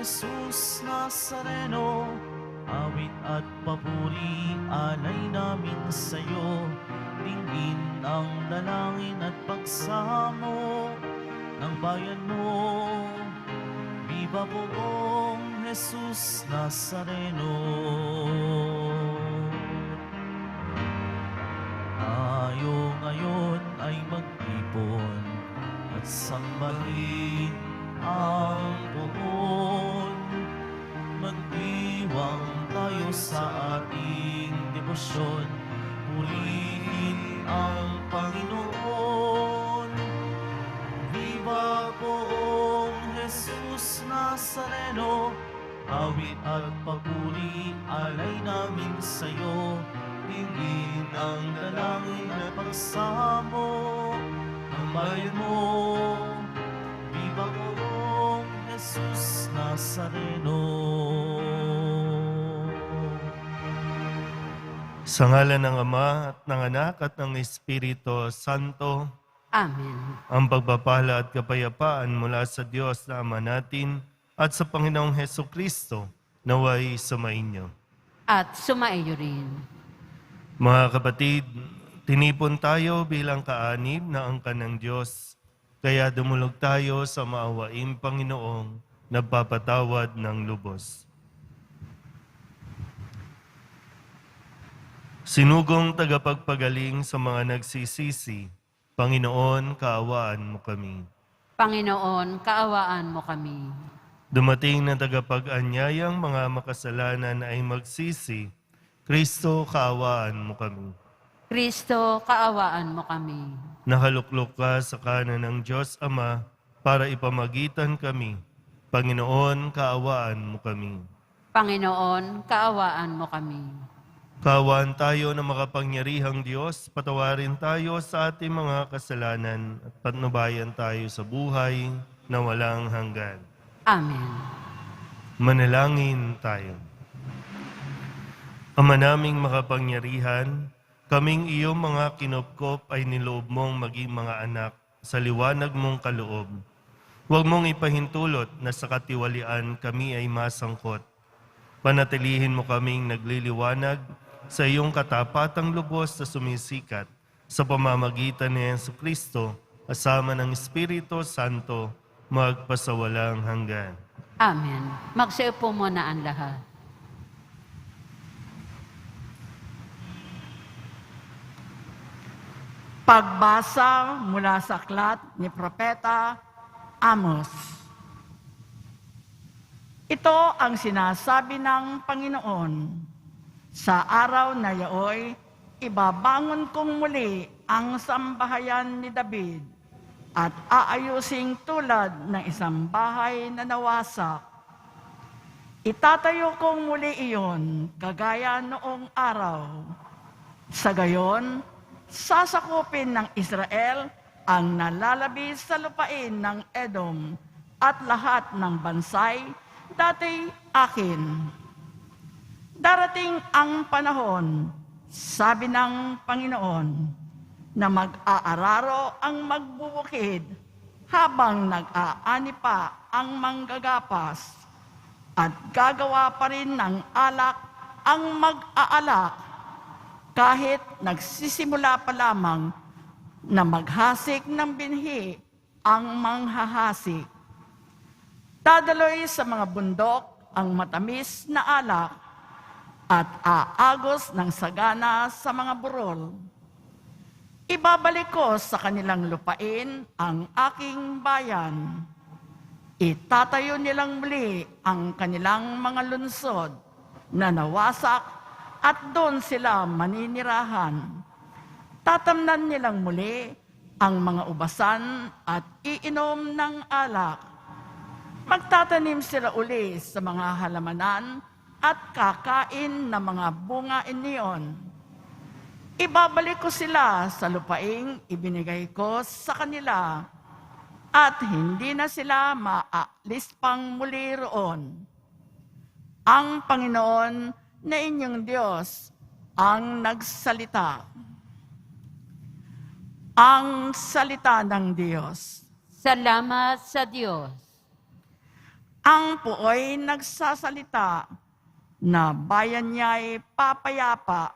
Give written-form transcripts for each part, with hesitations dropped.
Jesus Nazareno, awit at papuri alay namin sa'yo. Dinggin ang dalangin at pagsamo ng bayan mo. Viva poong Jesus Nazareno. Tayo ngayon ay magtipon at sambahin ang poon. Magdiwang tayo sa ating debosyon, purihin ang Panginoon. Viva poong Jesus Nazareno, awit at papuri alay namin sa'yo. Dinggin ang dalangin at pagsamo ng bayan mo. Viva poong Jesus Nazareno. Sa ngalan ng Ama at ng Anak at ng Espiritu Santo, Amen. ang pagpapala at kapayapaan mula sa Diyos na Ama natin at sa Panginoong Hesukristo naway sumainyo. At sumaiyo rin. Mga kapatid, tinipon tayo bilang kaanib na angkan ng Diyos, kaya dumulog tayo sa maawaing Panginoong nagpapatawad ng lubos. Sinugong tagapagpagaling sa mga nagsisisi, Panginoon, kaawaan mo kami. Panginoon, kaawaan mo kami. Dumating na tagapag-anyayang mga makasalanan ay magsisi, Kristo, kaawaan mo kami. Kristo, kaawaan mo kami. Nakaluklok ka sa kanan ng Diyos Ama para ipamagitan kami. Panginoon, kaawaan mo kami. Panginoon, kaawaan mo kami. Kaawaan tayo ng makapangyarihang Diyos, patawarin tayo sa ating mga kasalanan at patnubayan tayo sa buhay na walang hanggan. Amen. Manalangin tayo. Ama naming makapangyarihan, kaming iyong mga kinupkop ay niloob mong maging mga anak sa liwanag mong kaloob. Huwag mong ipahintulot na sa katiwalian kami ay masangkot. Panatilihin mo kaming nagliliwanag sa iyong katapatang lubos na sumisikat sa pamamagitan ni Jesucristo kasama ng Espiritu Santo magpasawalang hanggan. Amen. Magsiupo muna ang lahat. Pagbasa mula sa aklat ni Propeta Amos. Ito ang sinasabi ng Panginoon. Sa araw na yaoy, ibabangon kong muli ang sambahayan ni David at aayusing tulad ng isang bahay na nawasak. Itatayo kong muli iyon kagaya noong araw. Sa gayon, sasakupin ng Israel ang nalalabis sa lupain ng Edom at lahat ng bansay dati akin. Darating ang panahon, sabi ng Panginoon, na mag-aararo ang magbubukid habang nag-aani pa ang manggagapas at gagawa pa rin ng alak ang mag-aalak kahit nagsisimula pa lamang na maghasik ng binhi ang manghahasik. Dadaloy sa mga bundok ang matamis na alak at aagos ng sagana sa mga burol. Ibabalik ko sa kanilang lupain ang aking bayan. Itatayo nilang muli ang kanilang mga lungsod na nawasak at doon sila maninirahan. Tatamnan nilang muli ang mga ubasan at iinom ng alak. Magtatanim sila uli sa mga halamanan at kakain ng mga bunga niyon. Ibabalik ko sila sa lupaing ibinigay ko sa kanila at hindi na sila maalis pang muli roon. Ang Panginoon na inyong Diyos ang nagsalita. Ang salita ng Diyos. Salamat sa Diyos. Ang puoy nagsasalita na bayan niya'y papayapa.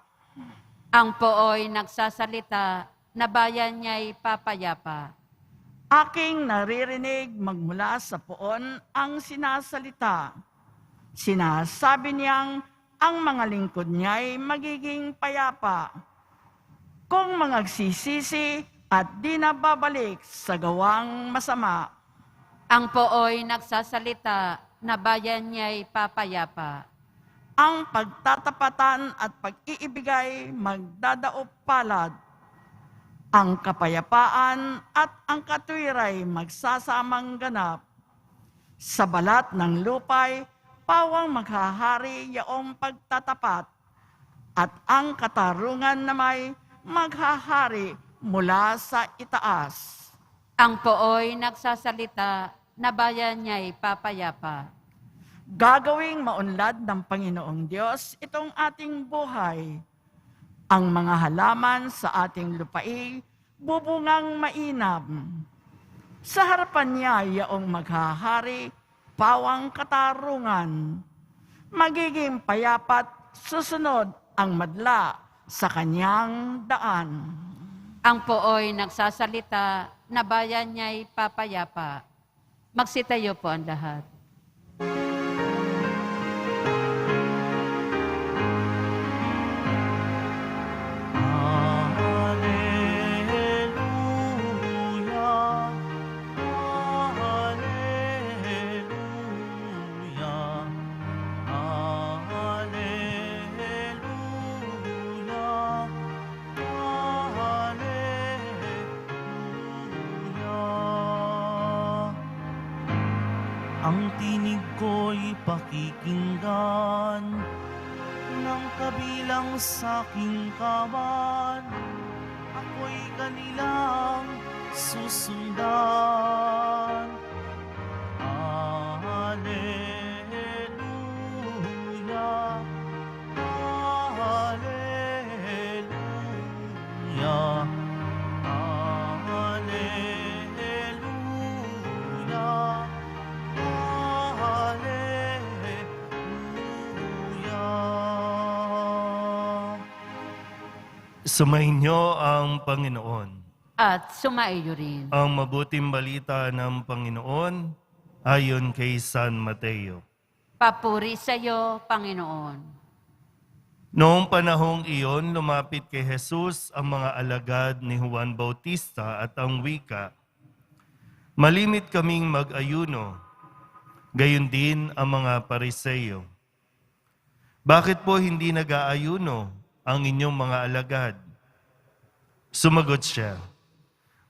Ang pooy nagsasalita na bayan niya'y papayapa. Aking naririnig magmula sa poon ang sinasalita. Sinasabi niyang ang mga lingkod niya'y magiging payapa. Kung mangagsisisi at di na babalik sa gawang masama. Ang pooy nagsasalita na bayan niya'y papayapa. Ang pagtatapatan at pag-iibigay magdadaop palad. Ang kapayapaan at ang katuwiray magsasamang ganap. Sa balat ng lupay, pawang maghahari yaong pagtatapat. At ang katarungan na may maghahari mula sa itaas. Ang pooy nagsasalita na bayan niya'y papayapa. Gagawing maunlad ng Panginoong Diyos itong ating buhay. Ang mga halaman sa ating lupaig bubungang mainam. Sa harapan niya yaong maghahari, pawang katarungan. Magiging payapat susunod ang madla sa kanyang daan. Ang pooy nagsasalita na bayan niya'y papayapa. Magsitayo po ang lahat. Hallelujah, hallelujah, hallelujah, hallelujah. Ang tinig ko'y pakikinggan ng kabilang sa'king kawan. Ako'y kanilang susundan. Hallelujah, hallelujah, hallelujah, hallelujah. Sumainyo ang Panginoon. At sumaiyo rin. Ang mabuting balita ng Panginoon ayon kay San Mateo. Papuri sa iyo, Panginoon. Noong panahong iyon, lumapit kay Jesus ang mga alagad ni Juan Bautista at ang wika, "Malimit kaming mag-ayuno, gayon din ang mga Pariseyo. Bakit po hindi nag-aayuno ang inyong mga alagad?" Sumagot siya,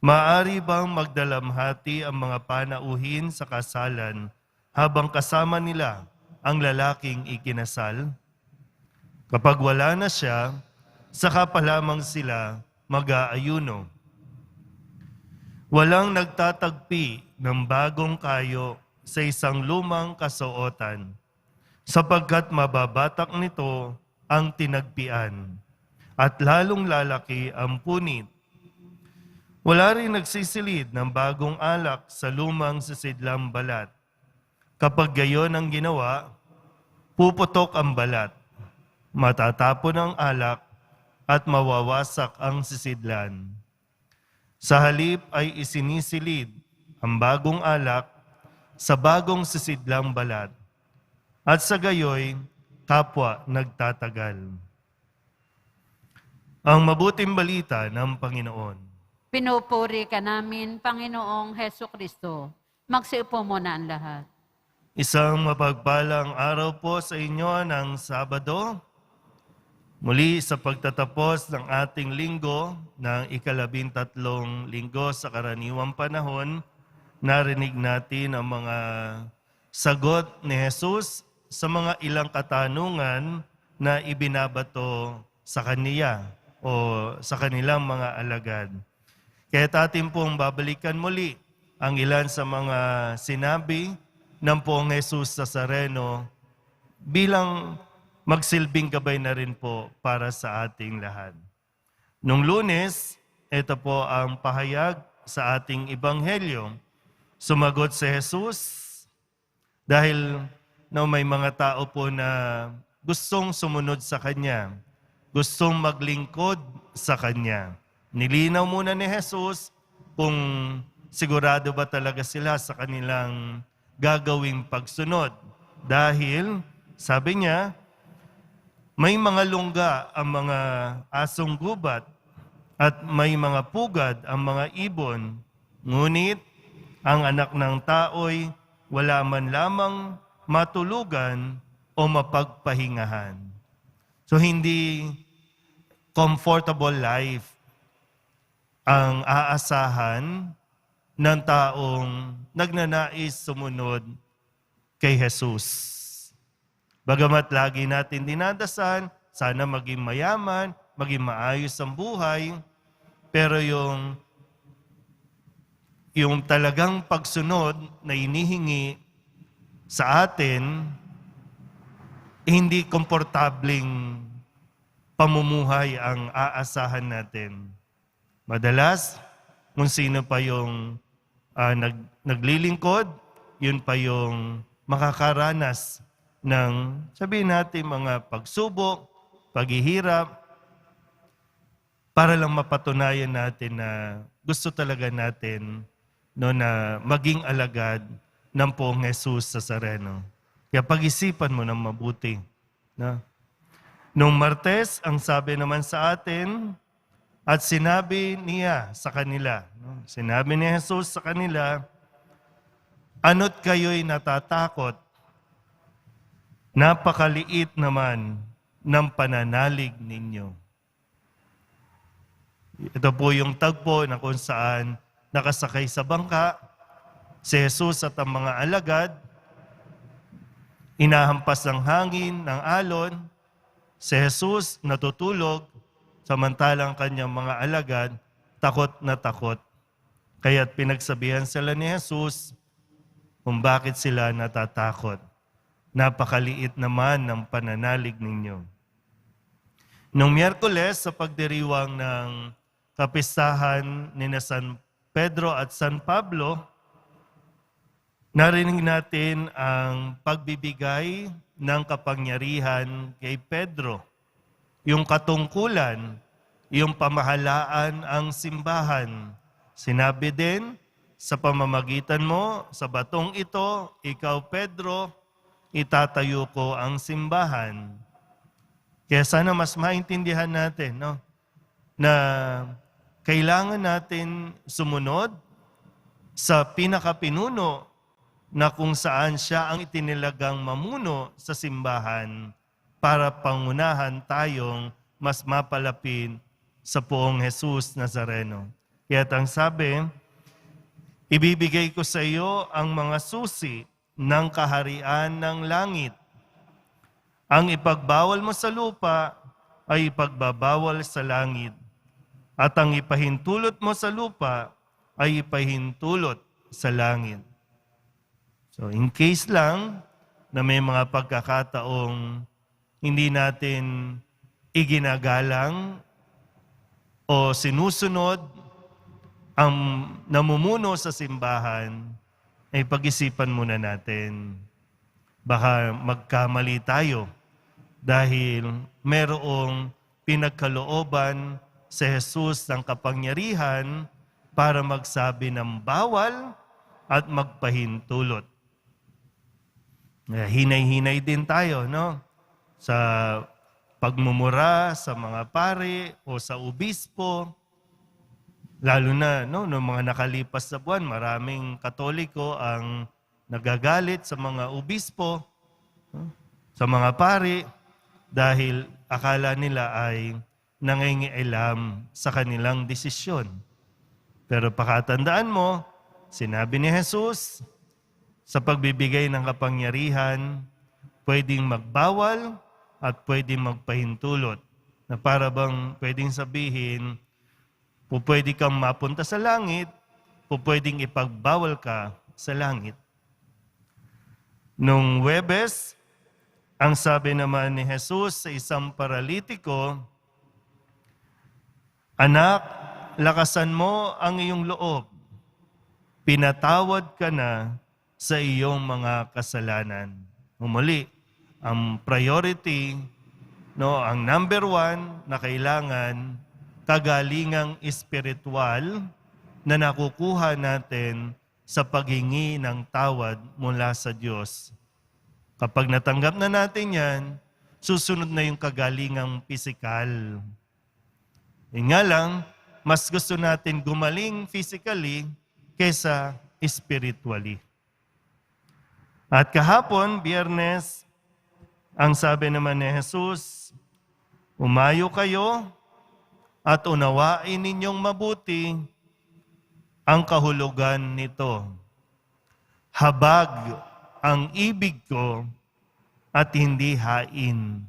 "Maaari bang magdalamhati ang mga panauhin sa kasalan habang kasama nila ang lalaking ikinasal? Kapag wala na siya, saka pa lamang sila mag-aayuno. Walang nagtatagpi ng bagong kayo sa isang lumang kasuotan, sapagkat mababatak nito ang tinagpian, at lalong lalaki ang punit. Wala rin nagsisilid ng bagong alak sa lumang sisidlang balat. Kapag gayon ang ginawa, puputok ang balat, matatapon ang alak, at mawawasak ang sisidlan. Sa halip ay isinisilid ang bagong alak sa bagong sisidlang balat, at sa gayoy, kapwa nagtatagal." Ang mabuting balita ng Panginoon. Pinupuri ka namin, Panginoong Heso Kristo. Magsiupo muna ang lahat. Isang mapagpalang araw po sa inyo ng Sabado. Muli sa pagtatapos ng ating linggo, ng ika-13 linggo sa karaniwang panahon, narinig natin ang mga sagot ni Jesus sa mga ilang katanungan na ibinabato sa Kaniya o sa kanilang mga alagad. Kaya atin pong babalikan muli ang ilan sa mga sinabi ng Poong Jesus Nazareno bilang magsilbing gabay na rin po para sa ating lahat. Nung Lunes, ito po ang pahayag sa ating Ebanghelyo. Sumagot si Jesus, Dahil may mga tao po na gustong sumunod sa Kanya, gustong maglingkod sa Kanya. Nilinaw muna ni Jesus kung sigurado ba talaga sila sa kanilang gagawing pagsunod. Dahil, sabi niya, may mga lungga ang mga asong gubat at may mga pugad ang mga ibon. Ngunit, ang anak ng tao'y wala man lamang matulugan o mapagpahingahan. So, hindi comfortable life ang aasahan ng taong nagnanais sumunod kay Jesus. Bagamat lagi natin dinadasal, sana maging mayaman, maging maayos ang buhay, pero yung talagang pagsunod na inihingi sa atin, hindi komportabling pamumuhay ang aasahan natin. Madalas, kung sino pa yung naglilingkod, yun pa yung makakaranas ng, sabihin natin, mga pagsubok, paghihirap, para lang mapatunayan natin na gusto talaga natin na maging alagad ng Poong Jesus Nazareno. Kaya pag-isipan mo ng mabuti. No? Nung Martes, ang sabi naman sa atin, at sinabi niya sa kanila, sinabi ni Jesus sa kanila, ano't kayo'y natatakot? Napakaliit naman ng pananalig ninyo. Ito po yung tagpo na kung saan nakasakay sa bangka, si Jesus at ang mga alagad, inahampas ng hangin, ng alon, si Jesus natutulog, samantalang kanyang mga alagad, takot na takot. Kaya't pinagsabihan sila ni Jesus kung bakit sila natatakot. Napakaliit naman ng pananalig ninyo. Noong Miyerkules, sa pagdiriwang ng kapistahan ni San Pedro at San Pablo, narinig natin ang pagbibigay ng kapangyarihan kay Pedro. Yung katungkulan, yung pamahalaan ang simbahan. Sinabi din, sa pamamagitan mo, sa batong ito, ikaw Pedro, itatayo ko ang simbahan. Kaya sana mas maintindihan natin, na kailangan natin sumunod sa pinakapinuno na kung saan siya ang itinilagang mamuno sa simbahan para pangunahan tayong mas mapalapit sa Poong Jesus Nazareno. Kaya ang sabi, ibibigay ko sa iyo ang mga susi ng kaharian ng langit. Ang ipagbawal mo sa lupa ay ipagbabawal sa langit. At ang ipahintulot mo sa lupa ay ipahintulot sa langit. So in case lang na may mga pagkakataong hindi natin iginagalang o sinusunod ang namumuno sa simbahan, ay pag-isipan muna natin. Baka magkamali tayo dahil merong pinagkalooban sa Jesus ng kapangyarihan para magsabi ng bawal at magpahintulot. Hinay-hinay din tayo, sa pagmumura sa mga pari o sa obispo. Lalo na, noong mga nakalipas na buwan, maraming Katoliko ang nagagalit sa mga obispo, sa mga pari, dahil akala nila ay nangingialam sa kanilang desisyon. Pero pakatandaan mo, sinabi ni Jesus, sa pagbibigay ng kapangyarihan, pwedeng magbawal at pwedeng magpahintulot. Na para bang pwedeng sabihin, pwede kang mapunta sa langit, pwedeng ipagbawal ka sa langit. Nung Huwebes, ang sabi naman ni Jesus sa isang paralitiko, anak, lakasan mo ang iyong loob. Pinatawad ka na sa iyong mga kasalanan. Muli, ang priority, ang number 1 na kailangan, kagalingang espiritual na nakukuha natin sa paghingi ng tawad mula sa Diyos. Kapag natanggap na natin yan, susunod na yung kagalingang pisikal. Yun nga lang, mas gusto natin gumaling physically kesa spiritually. At kahapon, Biyernes, ang sabi naman ni Jesus, umayo kayo at unawain ninyong mabuti ang kahulugan nito. Habag ang ibig ko at hindi hain.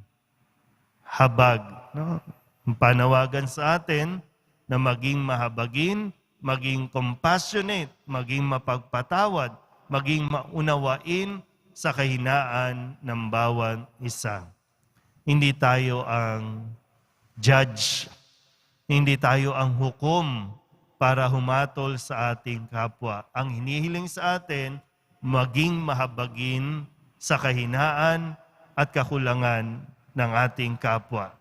Habag. No? Ang panawagan sa atin na maging mahabagin, maging compassionate, maging mapagpatawad, maging maunawain sa kahinaan ng bawat isa. Hindi tayo ang judge. Hindi tayo ang hukom para humatol sa ating kapwa. Ang hinihiling sa atin, maging mahabagin sa kahinaan at kakulangan ng ating kapwa.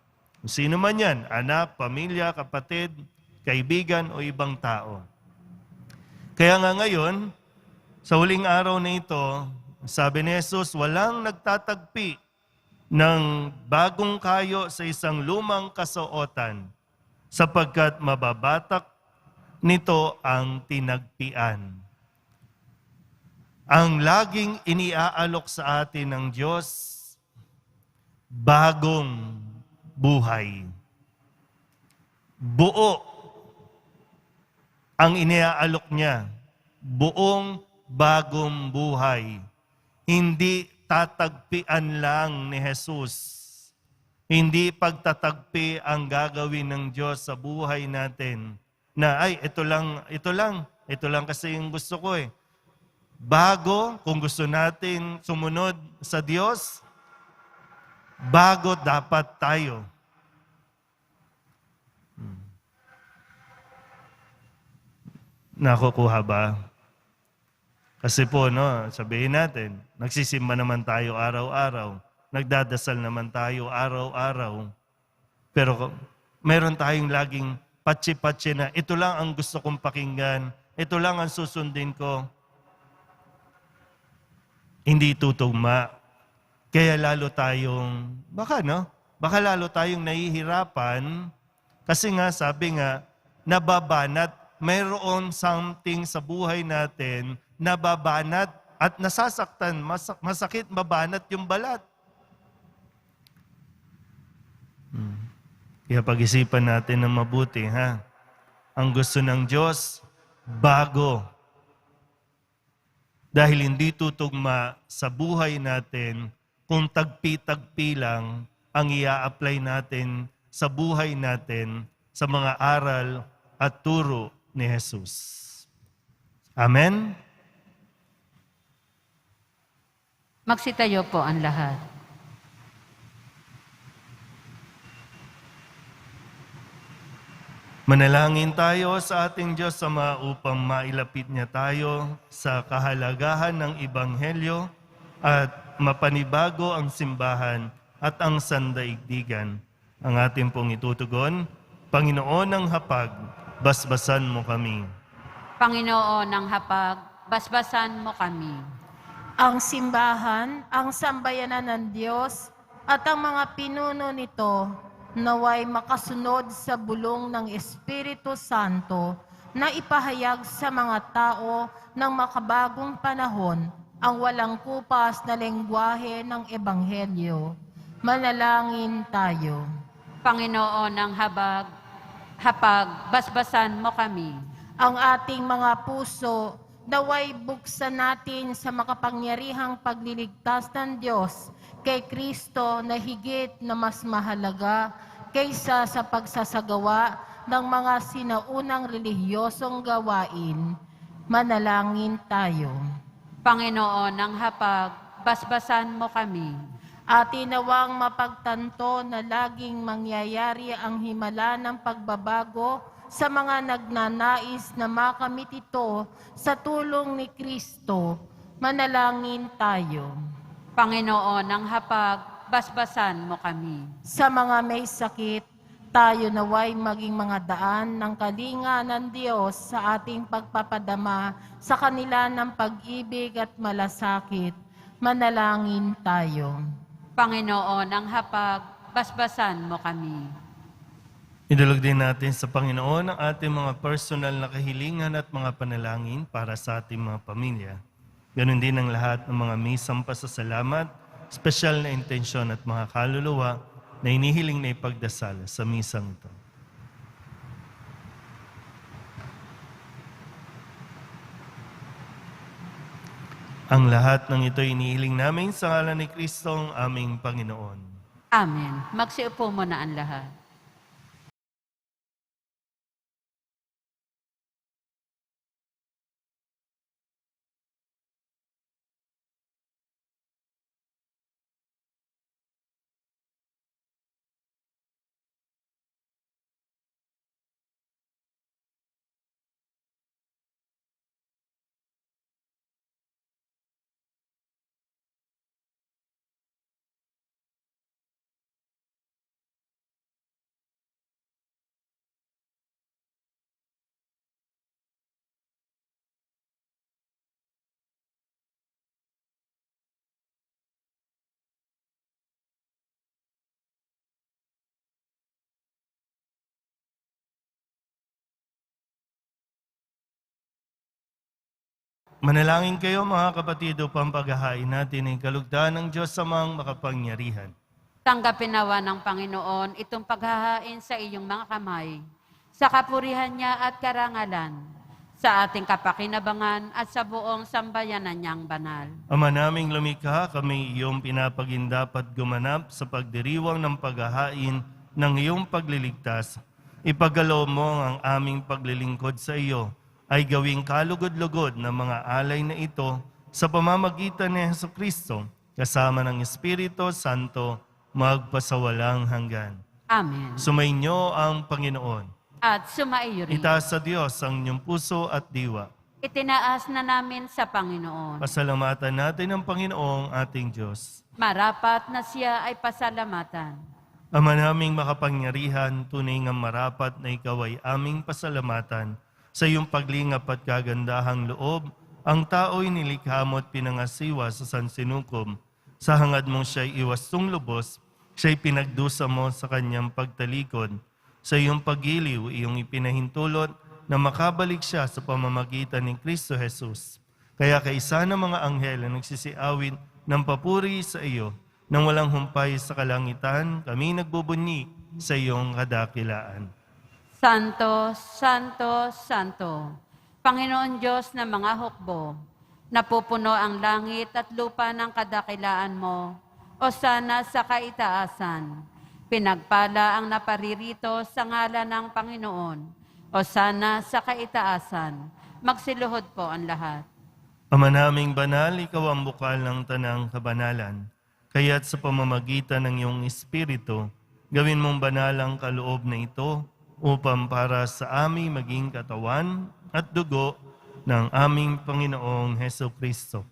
Kung sino man yan, anak, pamilya, kapatid, kaibigan o ibang tao. Kaya nga ngayon, sa huling araw na ito, sabi ni Jesus, walang nagtatagpi ng bagong kayo sa isang lumang kasuotan sapagkat mababatak nito ang tinagpian. Ang laging iniaalok sa atin ng Diyos, bagong buhay. Buo ang iniaalok niya, buong bagong buhay. Hindi tatagpian lang ni Jesus. Hindi pagtatagpi ang gagawin ng Diyos sa buhay natin. Na ay, ito lang kasi yung gusto ko eh. Bago, kung gusto natin sumunod sa Diyos, bago dapat tayo. Nakukuha ba? Kasi po, sabihin natin, nagsisimba naman tayo araw-araw, nagdadasal naman tayo araw-araw, pero meron tayong laging patsi-patsi na ito lang ang gusto kong pakinggan, ito lang ang susundin ko. Hindi tutugma. Kaya lalo tayong, baka lalo tayong nahihirapan kasi nga, sabi nga, nababanat, mayroon something sa buhay natin nababanat at nasasaktan, masakit mabanat yung balat. Kaya pag-isipan natin ng mabuti, ha? Ang gusto ng Diyos, bago. Dahil hindi tutugma sa buhay natin kung tagpi-tagpi lang ang ia-apply natin sa buhay natin sa mga aral at turo ni Jesus. Amen? Magsitayo po ang lahat. Manalangin tayo sa ating Diyos Ama upang mailapit niya tayo sa kahalagahan ng Ebanghelyo at mapanibago ang simbahan at ang sandaigdigan. Ang ating pong itutugon, Panginoon ng hapag, basbasan mo kami. Panginoon ng hapag, basbasan mo kami. Ang simbahan, ang sambayanan ng Diyos, at ang mga pinuno nito, naway makasunod sa bulong ng Espiritu Santo na ipahayag sa mga tao ng makabagong panahon ang walang kupas na lengguwahe ng Ebanghelyo. Manalangin tayo. Panginoon ng hapag, basbasan mo kami. Ang ating mga puso, naway buksan natin sa makapangyarihang pagliligtas ng Diyos kay Kristo na higit na mas mahalaga kaysa sa pagsasagawa ng mga sinaunang relihiyosong gawain. Manalangin tayo. Panginoon ng hapag, basbasan mo kami. At inawang mapagtanto na laging mangyayari ang himala ng pagbabago sa mga nagnanais na makamit ito sa tulong ni Kristo. Manalangin tayo. Panginoon, ng hapag, basbasan mo kami. Sa mga may sakit, tayo naway maging mga daan ng kalinga ng Diyos sa ating pagpapadama sa kanila ng pag-ibig at malasakit. Manalangin tayo. Panginoon, ng hapag, basbasan mo kami. Idulog din natin sa Panginoon ang ating mga personal na kahilingan at mga panalangin para sa ating mga pamilya. Ganon din ang lahat ng mga misang pasasalamat, espesyal na intensyon at mga kaluluwa na inihiling na ipagdasal sa misang ito. Ang lahat ng ito inihiling namin sa ngalan ni Kristong aming Panginoon. Amen. Magsiupo mo na ang lahat. Manalangin kayo mga kapatid upang paghahain natin ang kalugdan ng Diyos sa mga makapangyarihan. Tanggapin nawa ng Panginoon itong paghahain sa iyong mga kamay, sa kapurihan niya at karangalan, sa ating kapakinabangan at sa buong sambayanan niyang banal. Ama naming lumikha, kami iyong pinapagindapat gumanap sa pagdiriwang ng paghahain ng iyong pagliligtas. Ipagalaw mo ang aming paglilingkod sa iyo ay gawing kalugod-lugod ng mga alay na ito sa pamamagitan ni Jesucristo, kasama ng Espiritu Santo, magpasawalang hanggan. Amen. Sumainyo ang Panginoon. At sumaiyo rin. Itaas sa Diyos ang inyong puso at diwa. Itinaas na namin sa Panginoon. Pasalamatan natin ang Panginoong ating Diyos. Marapat na siya ay pasalamatan. Ama naming makapangyarihan, tunay nga marapat na ikaw ay aming pasalamatan. Sa iyong paglingap at kagandahang loob, ang tao'y nilikha mo at pinangasiwa sa sansinukom. Sa hangad mong siya'y iwastong lubos, siya'y pinagdusa mo sa kanyang pagtalikod. Sa iyong pagiliw, iyong ipinahintulot na makabalik siya sa pamamagitan ni Kristo Jesus. Kaya kaisa ng mga anghel na nagsisiawit ng papuri sa iyo, nang walang humpay sa kalangitan, kami nagbubunyi sa iyong kadakilaan. Santo, Santo, Santo, Panginoon Diyos ng mga hukbo, napupuno ang langit at lupa ng kadakilaan mo, o sana sa kaitaasan. Pinagpala ang naparirito sa ngalan ng Panginoon, o sana sa kaitaasan. Magsiluhod po ang lahat. Ama naming banal, ikaw ang bukal ng tanang kabanalan. Kaya't sa pamamagitan ng iyong Espiritu, gawin mong banal ang kaloob na ito, upang para sa aming maging katawan at dugo ng aming Panginoong Hesukristo.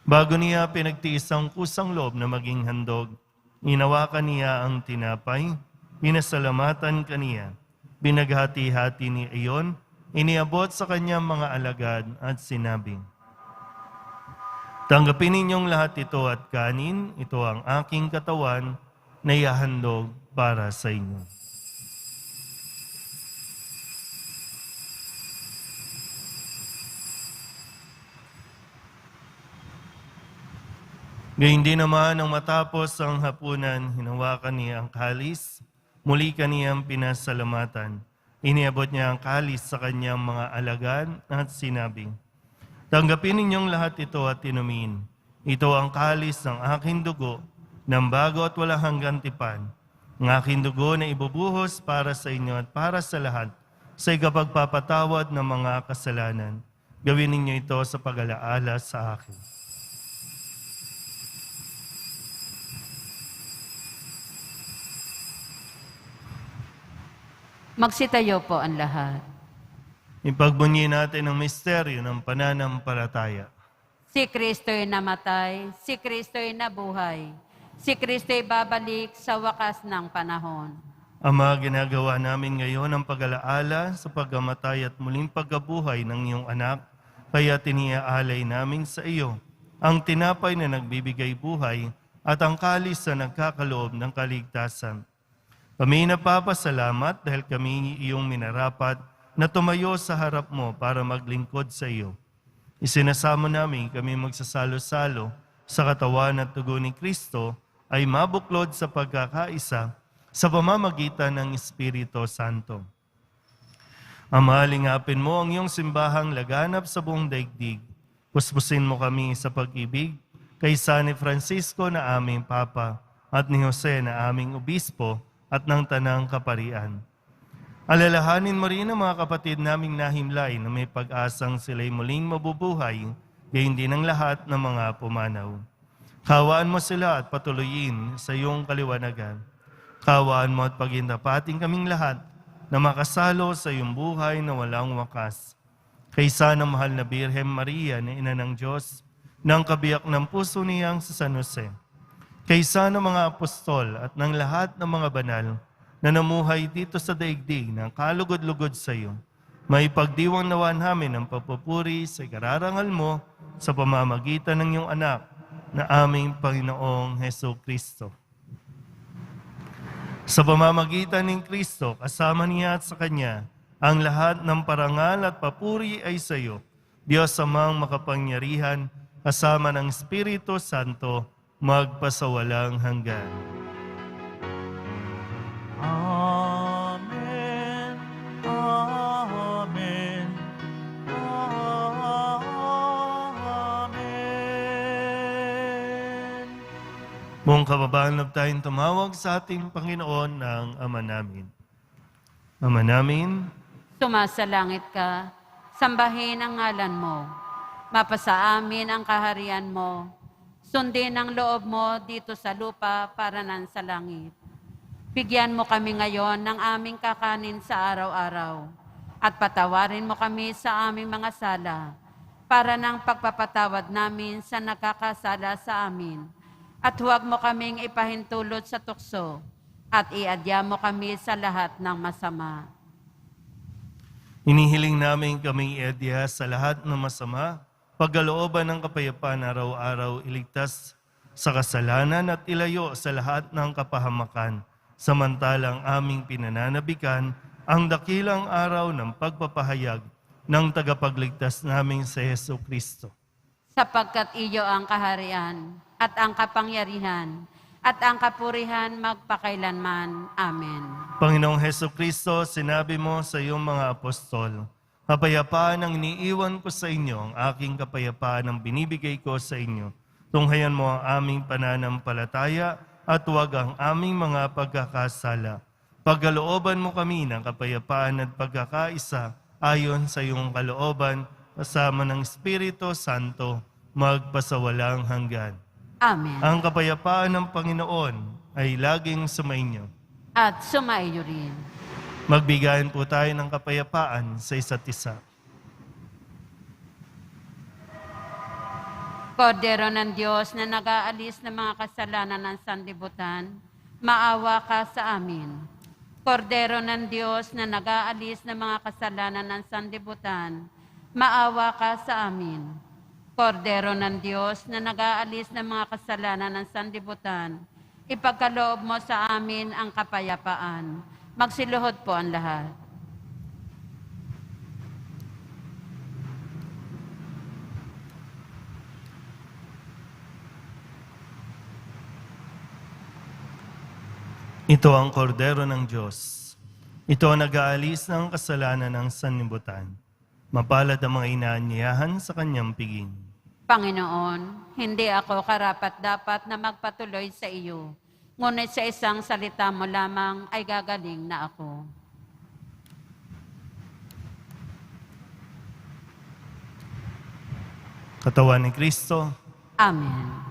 Bago niya pinagtiis ang kusang loob na maging handog, inawakan niya ang tinapay, pinasalamatan kaniya, binaghati-hati ni iyon, iniabot sa kanyang mga alagad at sinabing, "Tanggapin ninyong lahat ito at kanin, ito ang aking katawan na ihahandog para sa inyo." Gayun din naman nang matapos ang hapunan, hinawakan niya ang kalis, muli kaniyang pinasalamatan. Iniabot niya ang kalis sa kanyang mga alagad at sinabing, "Tanggapin ninyong lahat ito at inumin. Ito ang kalis ng aking dugo, ng bago at walang hanggang tipan. Ang aking dugo na ibubuhos para sa inyo at para sa lahat, sa ikapagpapatawad ng mga kasalanan. Gawin ninyo ito sa pag-alaala sa akin." Magsitayo po ang lahat. Ipagbunyi natin ang misteryo ng pananampalataya. Si Kristo'y namatay, si Kristo'y nabuhay, si Kristo'y babalik sa wakas ng panahon. Ama, ginagawa namin ngayon ang pag-alaala sa pagkamatay at muling pagkabuhay ng iyong anak, kaya tiniaalay namin sa iyo ang tinapay na nagbibigay buhay at ang kalis na nagkakaloob ng kaligtasan. Kami napapasalamat dahil kami iyong minarapat na tumayo sa harap mo para maglingkod sa iyo. Isinasamo namin kami magsasalo-salo sa katawan at tugon ni Kristo ay mabuklod sa pagkakaisa sa pamamagitan ng Espiritu Santo. Ama, lingapin mo ang iyong simbahang laganap sa buong daigdig. Puspusin mo kami sa pag-ibig kay San Francisco na aming Papa at ni Jose na aming Obispo at ng Tanang Kaparian. Alalahanin mo rin ang mga kapatid naming nahimlay na may pag-asang sila'y muling mabubuhay, gayon din ang lahat ng mga pumanaw. Kawaan mo sila at patuloyin sa iyong kaliwanagan. Kawaan mo at pagintapatin kaming lahat na makasalo sa iyong buhay na walang wakas. Kaysa ng mahal na Birhen Maria na Ina ng Diyos, ng kabiyak ng puso niyang sa San Jose. Kaysa ng mga apostol at ng lahat ng mga banal na namuhay dito sa daigdig ng kalugod-lugod sa iyo, may pagdiwang nawa namin ang papupuri sa ikararangal mo sa pamamagitan ng iyong anak na aming Panginoong Heso Kristo. Sa pamamagitan ng Kristo, kasama niya at sa Kanya, ang lahat ng parangal at papuri ay sa iyo, Diyos amang makapangyarihan, kasama ng Espiritu Santo, magpasawalang hanggan. Amen. Amen. Amen. Buong kababalag tayong tumawag sa ating Panginoon ng Ama namin. Ama namin, Sumasalangit ka, sambahin ang ngalan mo. Mapasa amin ang kaharian mo. Sundin ang loob mo dito sa lupa para nan sa langit. Bigyan mo kami ngayon ng aming kakanin sa araw-araw. At patawarin mo kami sa aming mga sala, para ng pagpapatawad namin sa nakakasala sa amin. At huwag mo kaming ipahintulot sa tukso, at iadya mo kami sa lahat ng masama. hinihiling namin kaming iadya sa lahat ng masama, pagkalooban ng kapayapaan araw-araw, iligtas sa kasalanan at ilayo sa lahat ng kapahamakan, samantalang aming pinananabikan ang dakilang araw ng pagpapahayag ng tagapagligtas naming sa Heso Kristo. Sapagkat iyo ang kaharian, at ang kapangyarihan, at ang kapurihan magpakailanman. Amen. Panginoong Heso Kristo, sinabi mo sa iyong mga apostol, kapayapaan ang iniiwan ko sa inyo, ang aking kapayapaan ang binibigay ko sa inyo. Tunghayan mo ang aming pananampalataya at huwag ang aming mga pagkakasala. Pagkalooban mo kami ng kapayapaan at pagkakaisa ayon sa iyong kalooban, kasama ng Espiritu Santo, magpasawalang hanggan. Amen. Ang kapayapaan ng Panginoon ay laging sumainyo. At sumaiyo rin. Magbigayan po tayo ng kapayapaan sa isa't isa. Kordero ng Diyos na nag-aalis ng mga kasalanan ng sanlibutan, maawa ka sa amin. Kordero ng Diyos na nag-aalis ng mga kasalanan ng sanlibutan, maawa ka sa amin. Kordero ng Diyos na nag-aalis ng mga kasalanan ng sanlibutan, ipagkaloob mo sa amin ang kapayapaan. Magsiluhod po ang lahat. Ito ang kordero ng Diyos. Ito ang nag-aalis ng kasalanan ng sanlibutan. Mapalad ang mga inaanyayahan sa kanyang piging. Panginoon, hindi ako karapat-dapat na magpatuloy sa iyo, ngunit sa isang salita mo lamang ay gagaling na ako. Katawan ni Kristo, Amen.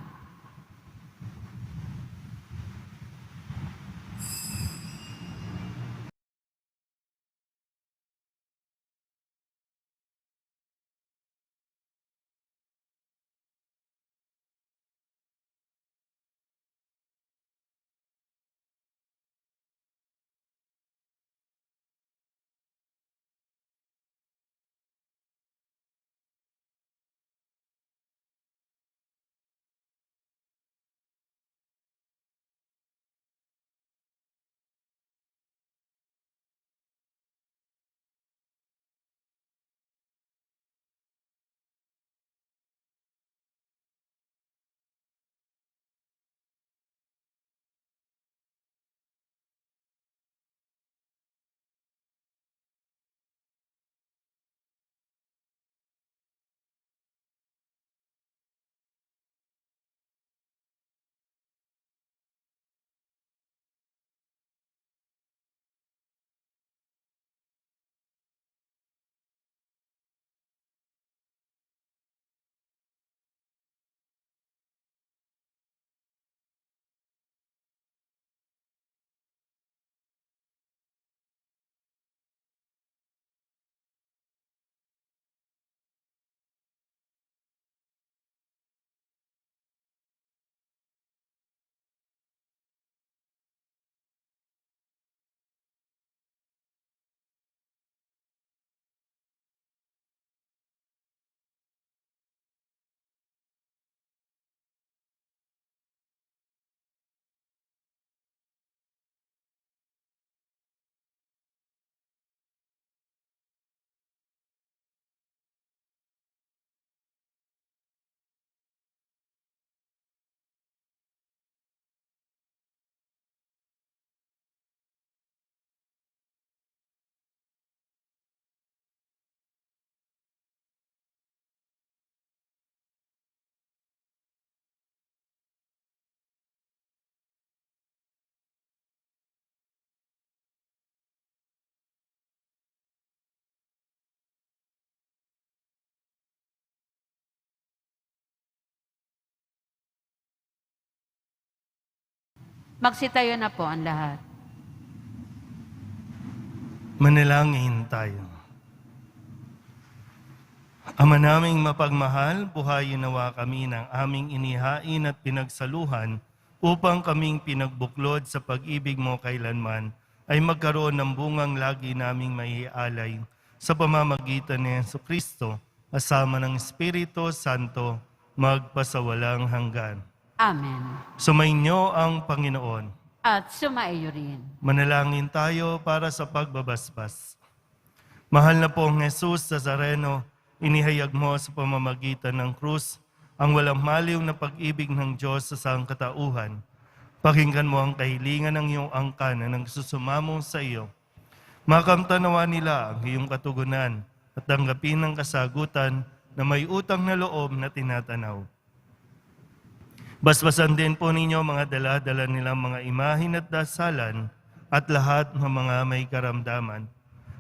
Magsitayo na po ang lahat. Manalangin tayo. Ama naming mapagmahal, buhayin nawa kami ng aming inihain at pinagsaluhan upang kaming pinagbuklod sa pag-ibig mo kailanman ay magkaroon ng bungang lagi naming maialay sa pamamagitan ni Jesucristo kasama ng Espiritu Santo magpasawalang hanggan. Amen. Sumainyo ang Panginoon. At sumaiyo rin. Manalangin tayo para sa pagbabasbas. Mahal na pong Jesus Nazareno, inihayag mo sa pamamagitan ng krus ang walang maliw na pag-ibig ng Diyos sa sangkatauhan. Pakinggan mo ang kahilingan ng iyong angkan na nagsusumamo sa iyo. Makamtanawa nila ang iyong katugunan at tanggapin ang kasagutan na may utang na loob na tinatanaw. Basbasan din po ninyo mga dala-dala nilang mga imahin at dasalan at lahat ng mga may karamdaman.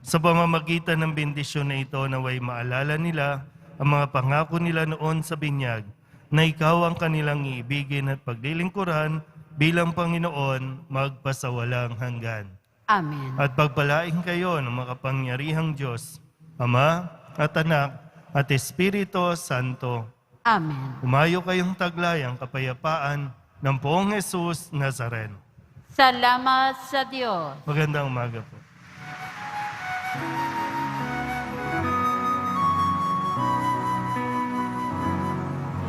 Sa pamamagitan ng bendisyon na ito naway maalala nila ang mga pangako nila noon sa binyag na ikaw ang kanilang iibigin at paglilingkuran bilang Panginoon magpasawalang hanggan. Amen. At pagpalain kayo ng makapangyarihang Diyos, Ama at Anak at Espiritu Santo. Amen. Umayo kayong taglayang kapayapaan ng Poong Jesus Nazareno. Salamat sa Diyos. Magandang umaga po.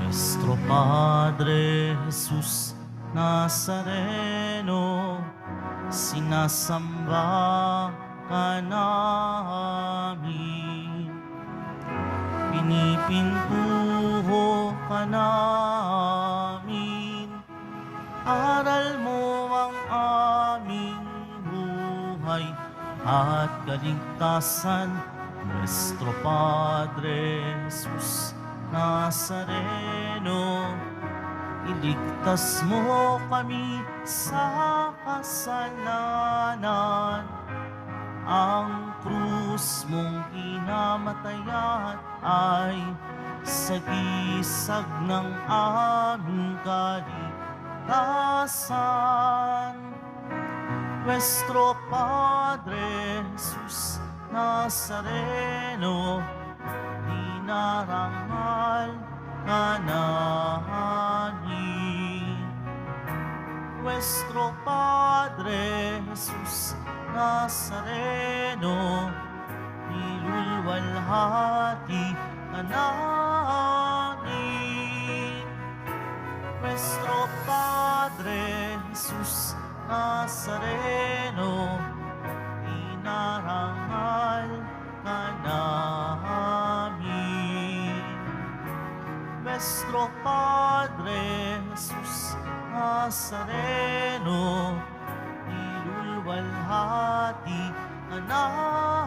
Nuestro Padre Jesus Nazareno, sinasamba ka namin. Pinipintuho ka namin. Aral mo ang aming buhay at kaligtasan. Nuestro Padre Jesus Nazareno, iligtas mo kami sa kasalanan. Ang krus mong kinamatayan ay sagisag ng aming kaligtasan. Nuestro Padre Jesus Nazareno, dinarangal ka namin. Nuestro Padre Jesus Nazareno, nilulwalhati ka namin. Nuestro Padre Jesus Nazareno, inarangal ka namin. Nuestro Padre Jesus Nazareno, nilulwalhati ka namin.